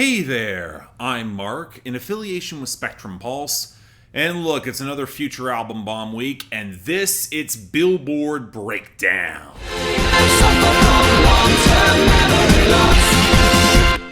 Hey there, I'm Mark, in affiliation with Spectrum Pulse, and look, it's another future album bomb week, and it's Billboard Breakdown.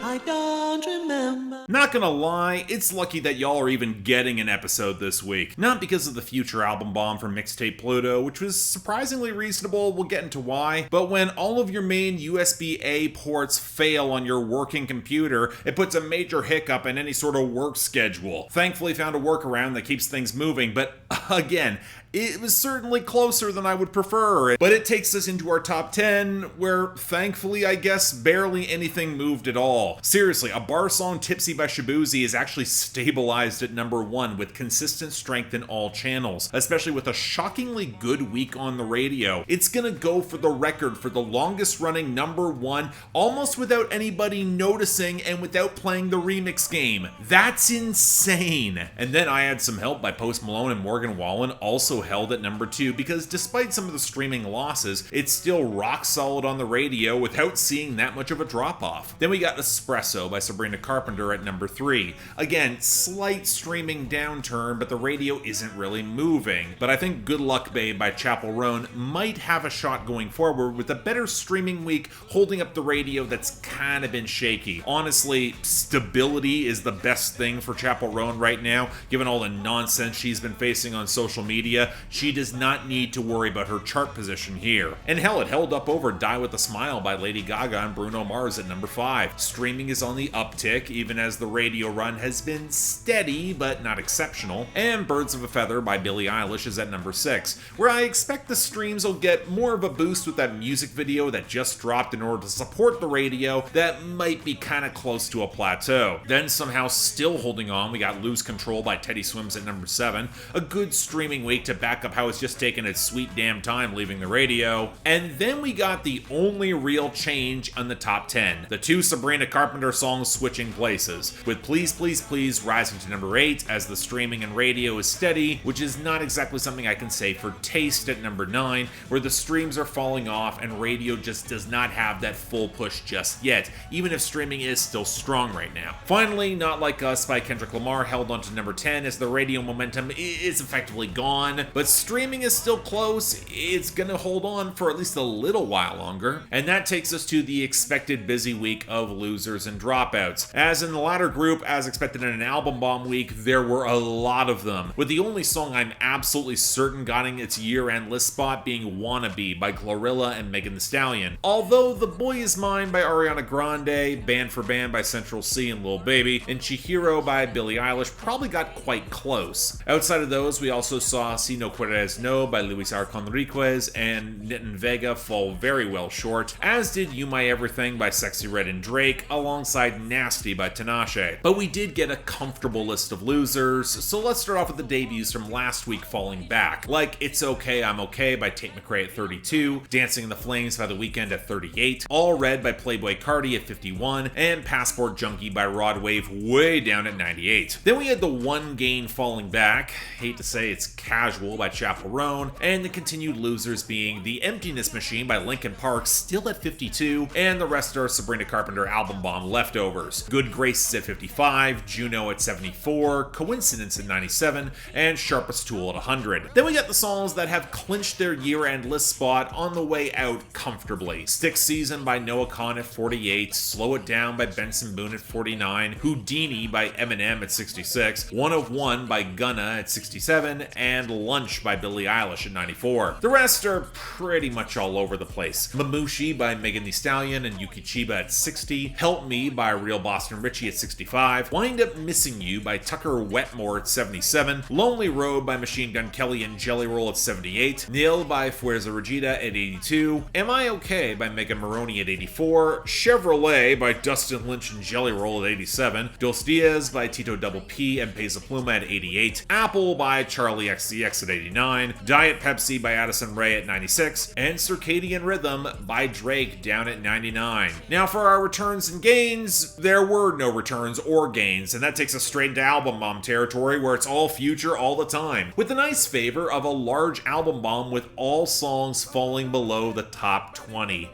I don't remember. Not gonna lie, it's lucky that y'all are even getting an episode this week. Not because of the future album bomb from MIXTAPE Pluto, which was surprisingly reasonable, we'll get into why, but when all of your main USB-A ports fail on your working computer, it puts a major hiccup in any sort of work schedule. Thankfully found a workaround that keeps things moving, but again, it was certainly closer than I would prefer, but it takes us into our top 10, where thankfully, I guess, barely anything moved at all. Seriously, a bar song Tipsy by Shaboozey is actually stabilized at number 1 with consistent strength in all channels, especially with a shockingly good week on the radio. It's gonna go for the record for the longest running number 1, almost without anybody noticing and without playing the remix game. That's insane! And then I had some help by Post Malone and Morgan Wallen, also held at number 2, because despite some of the streaming losses, it's still rock solid on the radio without seeing that much of a drop-off. Then we got Espresso by Sabrina Carpenter at number 3. Again, slight streaming downturn, but the radio isn't really moving. But I think Good Luck Babe by Chappell Roan might have a shot going forward with a better streaming week holding up the radio that's kind of been shaky. Honestly, stability is the best thing for Chappell Roan right now, given all the nonsense she's been facing on social media. She does not need to worry about her chart position here. And hell, it held up over Die With A Smile by Lady Gaga and Bruno Mars at number 5. Streaming is on the uptick, even as the radio run has been steady but not exceptional. And Birds of a Feather by Billie Eilish is at number 6, where I expect the streams will get more of a boost with that music video that just dropped in order to support the radio that might be kind of close to a plateau. Then somehow still holding on, we got Lose Control by Teddy Swims at number 7, a good streaming week to back up how it's just taken its sweet damn time leaving the radio. And then we got the only real change on the top 10, the 2 Sabrina Carpenter songs switching places, with Please Please Please rising to number 8 as the streaming and radio is steady, which is not exactly something I can say for Taste at number 9, where the streams are falling off and radio just does not have that full push just yet, even if streaming is still strong right now. Finally, Not Like Us by Kendrick Lamar held on to number 10 as the radio momentum is effectively gone, but streaming is still close. It's gonna hold on for at least a little while longer. And that takes us to the expected busy week of losers and dropouts. As in the latter group, as expected in an album bomb week, there were a lot of them, with the only song I'm absolutely certain getting its year-end list spot being Wannabe by GloRilla and Megan Thee Stallion. Although The Boy Is Mine by Ariana Grande, Band for Band by Central C and Lil Baby, and Chihiro by Billie Eilish probably got quite close. Outside of those, we also saw Si No Quieres No by Luis R. Conriquez and Nitin Vega fall very well short, as did You My Everything by Sexy Red and Drake, alongside Nasty by Tinashe. But we did get a comfortable list of losers, so let's start off with the debuts from last week falling back, like It's Okay, I'm Okay by Tate McRae at 32, Dancing in the Flames by The Weeknd at 38, All Red by Playboi Carti at 51, and Passport Junkie by Rod Wave way down at 98. Then we had the one gain falling back, hate to say it's Casual by Chappell Roan, and the continued losers being The Emptiness Machine by Linkin Park still at 52, and the rest are Sabrina Carpenter album bomb leftovers. Good Graces at 55, Juno at 74, Coincidence at 97, and Sharpest Tool at 100. Then we got the songs that have clinched their year-end list spot on the way out comfortably. Stick Season by Noah Khan at 48, Slow It Down by Benson Boone at 49, Houdini by Eminem at 66, One of One by Gunna at 67, and Lunch by Billie Eilish at 94. The rest are pretty much all over the place. Mamushi by Megan Thee Stallion and Yuki Chiba at 60, Help Me by Real Boston Richie at 65, Wind Up Missing You by Tucker Wetmore at 77, Lonely Road by Machine Gun Kelly and Jelly Roll at 78, Nil by Fuerza Regida at 82, Am I Okay by Megan Maroney at 84, Chevrolet by Dustin Lynch and Jelly Roll at 87, Dos Dias by Tito Double P and Pesa Pluma at 88, Apple by Charlie XCX at 89, Diet Pepsi by Addison Rae at 96, and Circadian Rhythm by Drake down at 99. Now for our returns and gains, there were no returns or gains, and that takes us straight into album bomb territory where it's all future all the time, with the nice favor of a large album bomb with all songs falling below the top 20.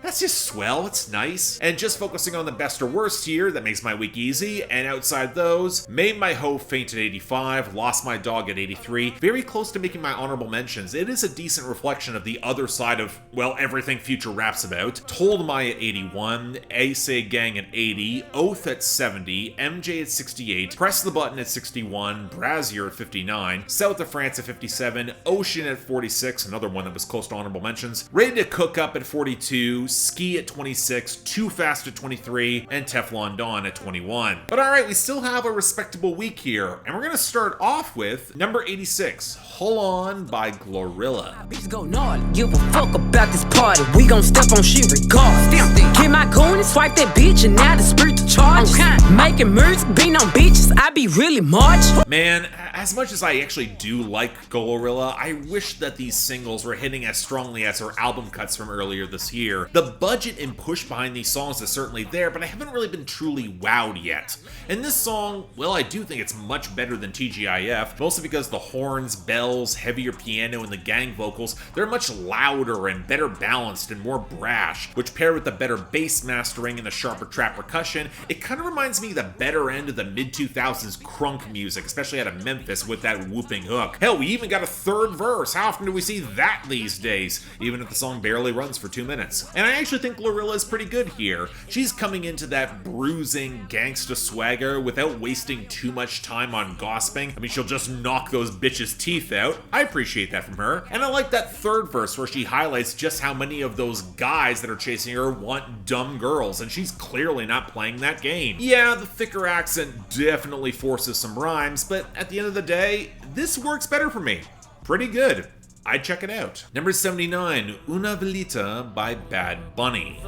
That's just swell, it's nice. And just focusing on the best or worst here, that makes my week easy, and outside those, Made My Hoe Faint at 85, Lost My Dog at 83, very close to making my honorable mentions. It is a decent reflection of the other side of, well, everything Future raps about. Told My at 81, A-Say Gang at 80, Oath at 70, MJ at 68, Press the Button at 61, Brazzier at 59, South of France at 57, Ocean at 46, another one that was close to honorable mentions, Ready to Cook Up at 42, Ski at 26, Too Fast at 23, and Teflon Don at 21. But alright, we still have a respectable week here, and we're gonna start off with number 86, Hollon by GloRilla. Bitches go gnarly, give a fuck about this party. We gon' step on shit regardless. Get my coin and swipe that bitch, and now the spirit to charge. Making music, being on bitches, I be really marching. Man, as much as I actually do like GloRilla, I wish that these singles were hitting as strongly as her album cuts from earlier this year. The budget and push behind these songs is certainly there, but I haven't really been truly wowed yet. And this song, well, I do think it's much better than TGIF, mostly because the horns, bells, heavier piano, and the gang vocals, they're much louder and better balanced and more brash, which paired with the better bass mastering and the sharper trap percussion, it kind of reminds me of the better end of the mid-2000s crunk music, especially out of Memphis with that whooping hook. Hell, we even got a third verse. How often do we see that these days? Even if the song barely runs for 2 minutes. And I actually think GloRilla is pretty good here. She's coming into that bruising gangsta swagger without wasting too much time on gossiping. I mean, she'll just knock those bitches' teeth out. I appreciate that from her. And I like that third verse where she highlights just how many of those guys that are chasing her want dumb girls, and she's clearly not playing that game. Yeah, the thicker accent definitely forces some rhymes, but at the end of the day, this works better for me. Pretty good. I'd check it out. Number 79, Una Velita by Bad Bunny.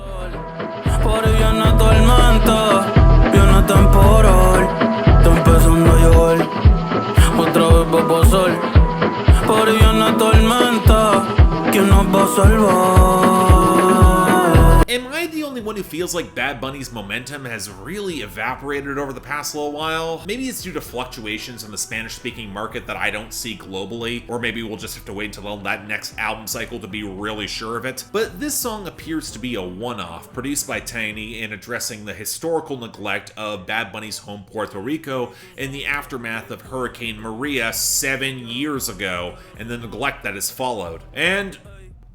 Am I the only one who feels like Bad Bunny's momentum has really evaporated over the past little while? Maybe it's due to fluctuations in the Spanish-speaking market that I don't see globally, or maybe we'll just have to wait until that next album cycle to be really sure of it. But this song appears to be a one-off, produced by Tiny and addressing the historical neglect of Bad Bunny's home Puerto Rico in the aftermath of Hurricane Maria 7 years ago, and the neglect that has followed. And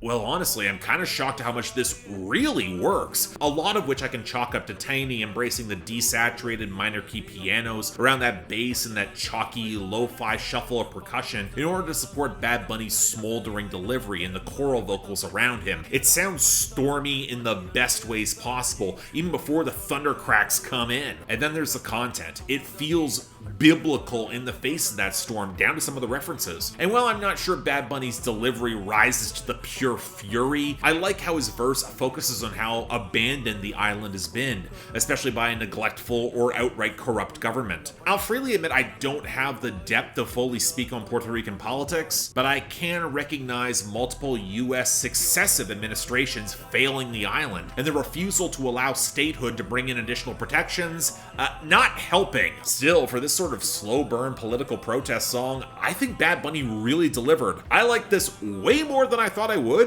well, honestly, I'm kind of shocked at how much this really works. A lot of which I can chalk up to Tiny embracing the desaturated minor key pianos around that bass and that chalky lo-fi shuffle of percussion in order to support Bad Bunny's smoldering delivery and the choral vocals around him. It sounds stormy in the best ways possible, even before the thunder cracks come in. And then there's the content. It feels biblical in the face of that storm, down to some of the references. And while I'm not sure Bad Bunny's delivery rises to the pure fury, I like how his verse focuses on how abandoned the island has been, especially by a neglectful or outright corrupt government. I'll freely admit I don't have the depth to fully speak on Puerto Rican politics, but I can recognize multiple US successive administrations failing the island, and the refusal to allow statehood to bring in additional protections, not helping. Still, for this sort of slow burn political protest song, I think Bad Bunny really delivered. I like this way more than I thought I would.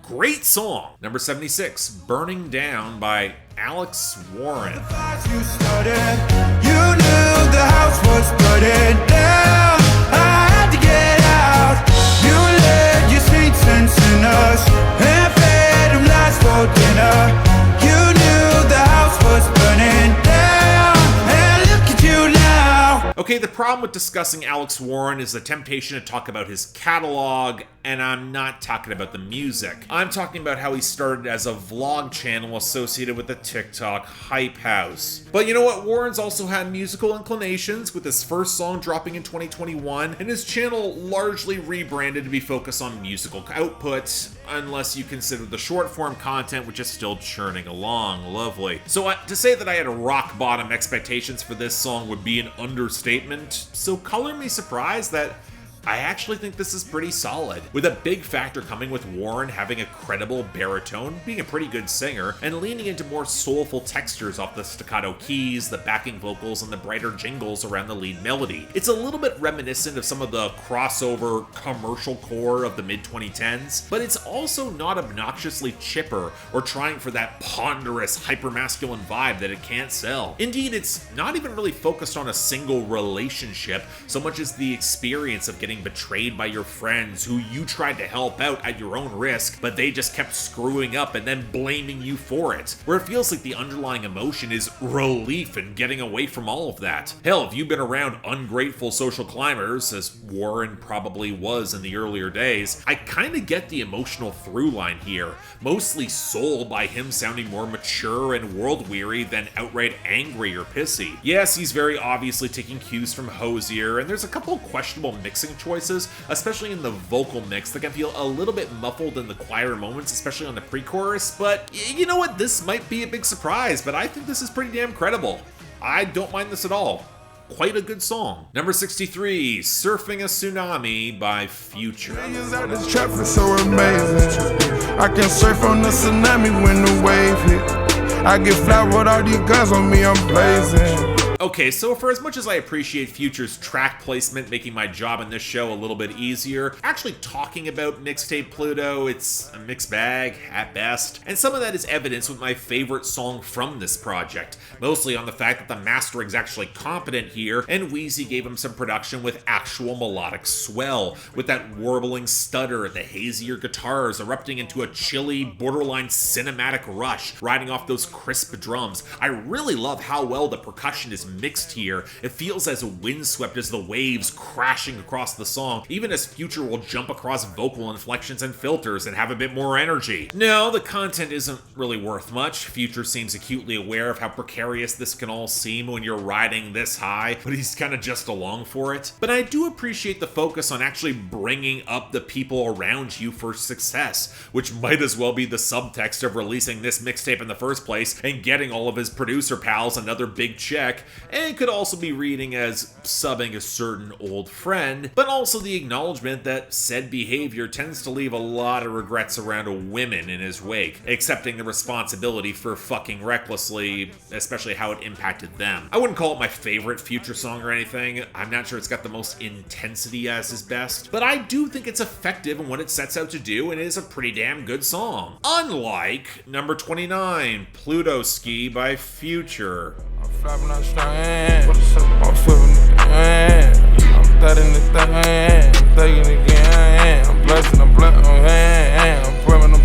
Great song. Number 76, Burning Down by Alex Warren. You started, you knew the house was burning down. I had to get out. You led your sweet sense in us and fed them last for dinner. You knew the house was burning down. And look at you now. Okay, the problem with discussing Alex Warren is the temptation to talk about his catalog, and I'm not talking about the music. I'm talking about how he started as a vlog channel associated with the TikTok Hype House. But you know what? Warren's also had musical inclinations, with his first song dropping in 2021, and his channel largely rebranded to be focused on musical output, unless you consider the short form content, which is still churning along. Lovely. So to say that I had rock bottom expectations for this song would be an understatement, so color me surprised that I actually think this is pretty solid, with a big factor coming with Warren having a credible baritone, being a pretty good singer, and leaning into more soulful textures off the staccato keys, the backing vocals, and the brighter jingles around the lead melody. It's a little bit reminiscent of some of the crossover commercial core of the mid-2010s, but it's also not obnoxiously chipper or trying for that ponderous, hypermasculine vibe that it can't sell. Indeed, it's not even really focused on a single relationship so much as the experience of getting betrayed by your friends who you tried to help out at your own risk, but they just kept screwing up and then blaming you for it, where it feels like the underlying emotion is relief and getting away from all of that. Hell, if you've been around ungrateful social climbers, as Warren probably was in the earlier days, I kinda get the emotional through line here, mostly sold by him sounding more mature and world-weary than outright angry or pissy. Yes, he's very obviously taking cues from Hozier, and there's a couple questionable mixing choices, especially in the vocal mix, that can feel a little bit muffled in the quieter moments, especially on the pre-chorus, but you know what, this might be a big surprise, but I think this is pretty damn credible. I don't mind this at all. Quite a good song. Number 63, Surfing a Tsunami by Future. This trap is so amazing. I can surf on the tsunami when the wave hit. I get fly with all these guns on me, I'm blazing. Okay, so for as much as I appreciate Future's track placement making my job in this show a little bit easier, actually talking about Mixtape Pluto, it's a mixed bag at best, and some of that is evidenced with my favorite song from this project, mostly on the fact that the mastering's actually competent here, and Wheezy gave him some production with actual melodic swell, with that warbling stutter, the hazier guitars erupting into a chilly, borderline cinematic rush, riding off those crisp drums. I really love how well the percussion is mixed here. It feels as windswept as the waves crashing across the song, even as Future will jump across vocal inflections and filters and have a bit more energy. No, the content isn't really worth much. Future seems acutely aware of how precarious this can all seem when you're riding this high, but he's kind of just along for it. But I do appreciate the focus on actually bringing up the people around you for success, which might as well be the subtext of releasing this mixtape in the first place and getting all of his producer pals another big check. And it could also be reading as subbing a certain old friend, but also the acknowledgement that said behavior tends to leave a lot of regrets around women in his wake, accepting the responsibility for fucking recklessly, especially how it impacted them. I wouldn't call it my favorite Future song or anything. I'm not sure it's got the most intensity as his best, but I do think it's effective in what it sets out to do, and it is a pretty damn good song. Unlike number 29, Pluto Ski by Future. Flapping out strong hand, I'm flipping the hand, I'm thudding the thing, I'm thugging again, I'm blessing, I'm blessing on hand, I'm pulling them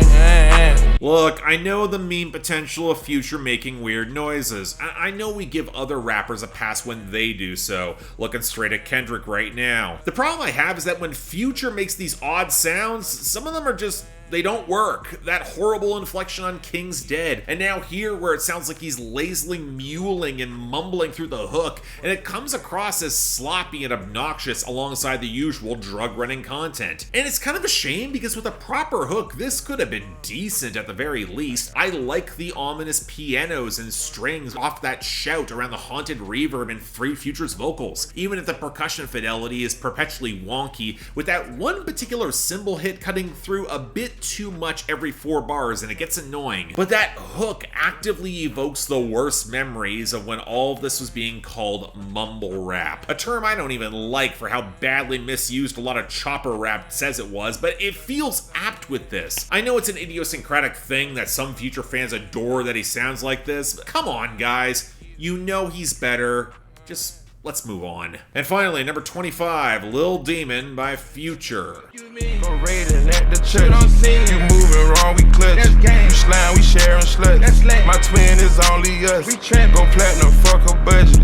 hand. Look, I know the meme potential of Future making weird noises. I know we give other rappers a pass when they do so, looking straight at Kendrick right now. The problem I have is that when Future makes these odd sounds, some of them are just they don't work. That horrible inflection on King's Dead, and now here where it sounds like he's lazily mewling and mumbling through the hook, and it comes across as sloppy and obnoxious alongside the usual drug-running content. And it's kind of a shame because with a proper hook, this could have been decent at the very least. I like the ominous pianos and strings off that shout around the haunted reverb and Free Future's vocals, even if the percussion fidelity is perpetually wonky, with that one particular cymbal hit cutting through a bit too much every 4 bars and it gets annoying. But that hook actively evokes the worst memories of when all of this was being called mumble rap. A term I don't even like for how badly misused a lot of chopper rap says it was, but it feels apt with this. I know it's an idiosyncratic thing that some Future fans adore that he sounds like this, but come on guys, you know he's better. Just let's move on. And finally, number 25, Lil Demon by Future. Go raiding at the church. You moving wrong, we clutch. You slime, we sharing sluts. My twin is only us. We trap, go platinum, fuck a budget.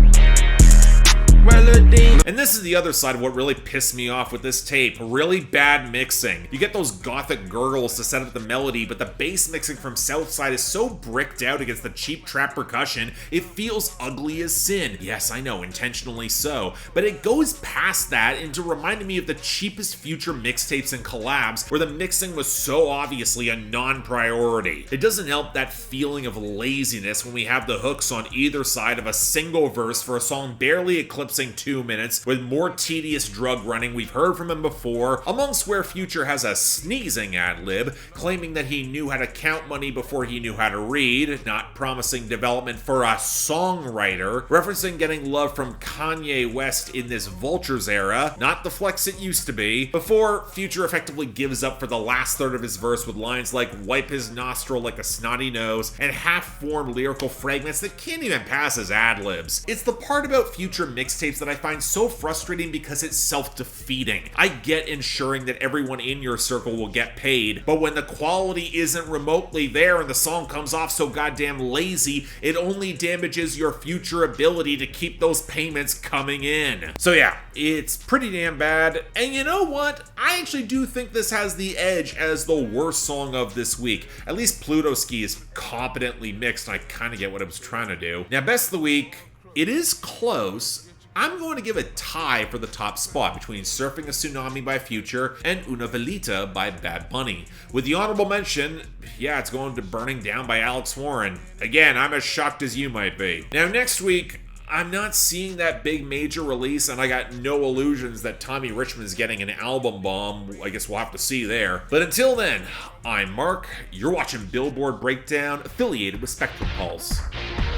And this is the other side of what really pissed me off with this tape. Really bad mixing. You get those gothic gurgles to set up the melody, but the bass mixing from Southside is so bricked out against the cheap trap percussion, it feels ugly as sin. Yes, I know, intentionally so. But it goes past that into reminding me of the cheapest Future mixtapes and collabs where the mixing was so obviously a non-priority. It doesn't help that feeling of laziness when we have the hooks on either side of a single verse for a song barely eclipsing 2 minutes, verses, with more tedious drug running. We've heard from him before, amongst where Future has a sneezing ad-lib, claiming that he knew how to count money before he knew how to read, not promising development for a songwriter, referencing getting love from Kanye West in this Vultures era, not the flex it used to be, before Future effectively gives up for the last third of his verse with lines like wipe his nostril like a snotty nose, and half-formed lyrical fragments that can't even pass as ad-libs. It's the part about Future mixtapes that I find so frustrating because it's self-defeating. I get ensuring that everyone in your circle will get paid, but when the quality isn't remotely there and the song comes off so goddamn lazy, it only damages your future ability to keep those payments coming in. So yeah, it's pretty damn bad, and you know what? I actually do think this has the edge as the worst song of this week. At least Pluto Ski is competently mixed, and I kind of get what it was trying to do. Now, best of the week, it is close. I'm going to give a tie for the top spot between Surfing a Tsunami by Future and Una Velita by Bad Bunny. With the honorable mention, yeah, it's going to Burning Down by Alex Warren. Again, I'm as shocked as you might be. Now, next week, I'm not seeing that big major release, and I got no illusions that Tommy Richmond's getting an album bomb. I guess we'll have to see there. But until then, I'm Mark. You're watching Billboard Breakdown, affiliated with Spectrum Pulse.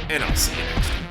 And I'll see you next time.